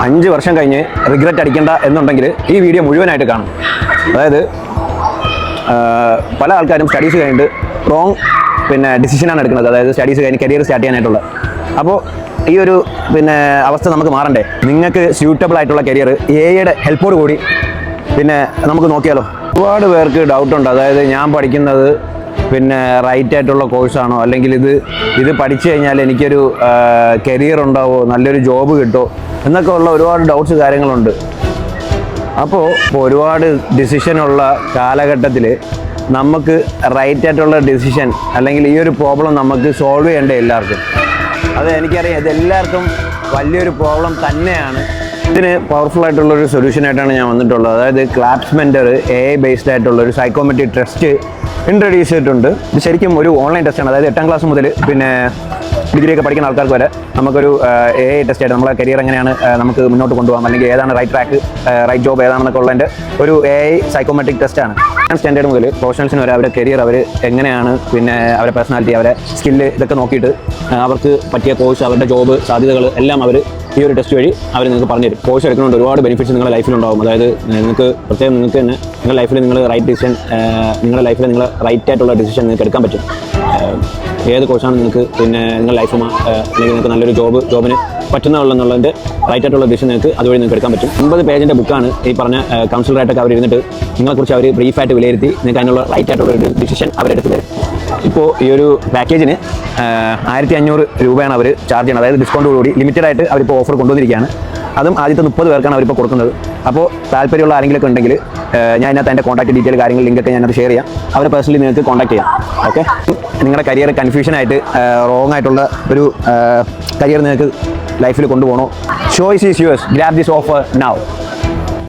5 വർഷം കഴിഞ്ഞ് റിഗ്രറ്റ് അടിക്കേണ്ട എന്നുണ്ടെങ്കിൽ ഈ വീഡിയോ മുഴുവനായിട്ട് കാണും. അതായത് പല ആൾക്കാരും സ്റ്റഡീസ് കഴിഞ്ഞിട്ട് റോങ് ഡിസിഷനാണ് എടുക്കുന്നത്. അതായത് സ്റ്റഡീസ് കഴിഞ്ഞ് കരിയർ സ്റ്റാർട്ട് ചെയ്യാനായിട്ടുള്ള. അപ്പോൾ ഈ ഒരു അവസ്ഥ നമുക്ക് മാറണ്ടേ? നിങ്ങൾക്ക് സ്യൂട്ടബിൾ ആയിട്ടുള്ള കരിയർ എയുടെ ഹെൽപ്പോട് കൂടി നമുക്ക് നോക്കിയാലോ. ഒരുപാട് പേർക്ക് ഡൗട്ടുണ്ട്. അതായത് ഞാൻ പഠിക്കുന്നത് റൈറ്റ് ആയിട്ടുള്ള കോഴ്സാണോ, അല്ലെങ്കിൽ ഇത് പഠിച്ചു കഴിഞ്ഞാൽ എനിക്കൊരു കരിയർ ഉണ്ടാവോ, നല്ലൊരു ജോബ് കിട്ടുമോ എന്നൊക്കെ ഉള്ള ഒരുപാട് ഡൗട്ട്സ് കാര്യങ്ങളുണ്ട്. അപ്പോൾ ഒരുപാട് ഡിസിഷനുള്ള കാലഘട്ടത്തിൽ നമുക്ക് റൈറ്റ് ആയിട്ടുള്ള ഡിസിഷൻ അല്ലെങ്കിൽ ഈ ഒരു പ്രോബ്ലം നമുക്ക് സോൾവ് ചെയ്യേണ്ടേ എല്ലാവർക്കും. അത് എനിക്കറിയാം, ഇത് എല്ലാവർക്കും വലിയൊരു പ്രോബ്ലം തന്നെയാണ്. ഇതിന് പവർഫുൾ ആയിട്ടുള്ളൊരു സൊല്യൂഷനായിട്ടാണ് ഞാൻ വന്നിട്ടുള്ളത്. അതായത് ക്ലാപ്സ് മെൻറ്റർ AI ബേസ്ഡ് ആയിട്ടുള്ളൊരു സൈക്കോമെട്രിക് ടെസ്റ്റ് ഇൻട്രൊഡ്യൂസ് ചെയ്തിട്ടുണ്ട്. ഇത് ശരിക്കും ഒരു ഓൺലൈൻ ടെസ്റ്റാണ്. അതായത് 8ാം ക്ലാസ് മുതൽ ഡിഗ്രിയൊക്കെ പഠിക്കുന്ന ആൾക്കാർക്ക് വരെ നമുക്കൊരു AI ടെസ്റ്റ് ആയിട്ട് നമ്മളെ കരിയർ എങ്ങനെയാണ് നമുക്ക് മുന്നോട്ട് കൊണ്ടുപോകാം, അല്ലെങ്കിൽ ഏതാണ് റൈറ്റ് ട്രാക്ക്, റൈറ്റ് ജോബ് ഏതാണെന്നൊക്കെ ഉള്ളതിൻ്റെ ഒരു AI സൈക്കോമെട്രിക് ടെസ്റ്റാണ്. സ്റ്റാൻഡേർഡ് മുതൽ പ്രൊഫഷണൽസിന് വരെ അവരുടെ കരിയർ അവർ എങ്ങനെയാണ്, അവരുടെ പേഴ്സണാലിറ്റി, അവരുടെ സ്കില്ല് ഇതൊക്കെ നോക്കിയിട്ട് അവർക്ക് പറ്റിയ കോഴ്സ്, അവരുടെ ജോബ് സാധ്യതകൾ എല്ലാം അവർ ഈ ഒരു ടെസ്റ്റ് വഴി അവർ നിങ്ങൾക്ക് പറഞ്ഞു തരും. കോഴ്സ് എടുക്കുന്നതുകൊണ്ട് ഒരുപാട് ബെനിഫിറ്റ്സ് നിങ്ങളുടെ ലൈഫിലുണ്ടാകും. അതായത് നിങ്ങൾക്ക് പ്രത്യേകം നിങ്ങൾക്ക് തന്നെ നിങ്ങളുടെ ലൈഫിൽ നിങ്ങൾ റൈറ്റ് ഡിസിഷൻ, നിങ്ങളുടെ ലൈഫിൽ നിങ്ങൾ റൈറ്റ് ആയിട്ടുള്ള ഡിസിഷൻ നിങ്ങൾക്ക് എടുക്കാൻ പറ്റും. ഏത് കോഴ്സാണ് നിങ്ങൾക്ക് നിങ്ങളുടെ ലൈഫ് അല്ലെങ്കിൽ നിങ്ങൾക്ക് നല്ലൊരു ജോബിന് പറ്റുന്നുള്ളതിൻ്റെ റൈറ്റ് ആയിട്ടുള്ള ഡിസിഷൻ നിങ്ങൾക്ക് അതുവഴി നിങ്ങൾക്ക് എടുക്കാൻ പറ്റും. 50 പേജിൻ്റെ ബുക്കാണ് ഈ പറഞ്ഞ കൗൺസിലറായിട്ടൊക്കെ അവർ ഇരുന്നിട്ട് നിങ്ങളെക്കുറിച്ച് അവർ ബ്രീഫായിട്ട് വിലയിരുത്തി നിങ്ങൾക്ക് അതിനുള്ള റൈറ്റ് ആയിട്ടുള്ള ഒരു ഡിസിഷൻ അവരെടുത്ത് തരും. ഇപ്പോൾ ഈ ഒരു പാക്കേജിന് 1500 രൂപയാണ് അവർ ചാർജ് ചെയ്യുന്നത്. അതായത് ഡിസ്കൗണ്ടോടുകൂടി ലിമിറ്റഡ് ആയിട്ട് അവരിപ്പോൾ ഓഫർ കൊണ്ടുവന്നിരിക്കുകയാണ്. അതും ആദ്യത്തെ 30 പേർക്കാണ് അവരിപ്പോൾ കൊടുക്കുന്നത്. അപ്പോൾ താല്പര്യമുള്ള ആരെങ്കിലുമൊക്കെ ഉണ്ടെങ്കിൽ ഞാൻ ഇതിനകത്ത് എൻ്റെ കോൺടാക്ട് ഡീറ്റെയിൽ കാര്യങ്ങൾ ലിങ്കൊക്കെ ഞാനത് ഷെയർ ചെയ്യാം. അവരെ പേഴ്സണലി നിങ്ങൾക്ക് കോൺടാക്ട് ചെയ്യാം. ഓക്കെ, നിങ്ങളുടെ കരിയർ കൺഫ്യൂഷനായിട്ട് റോങ് ആയിട്ടുള്ള ഒരു കരിയർ നിങ്ങൾക്ക് ലൈഫിൽ കൊണ്ടുപോകണോ? Choice is yours. Grab this offer now.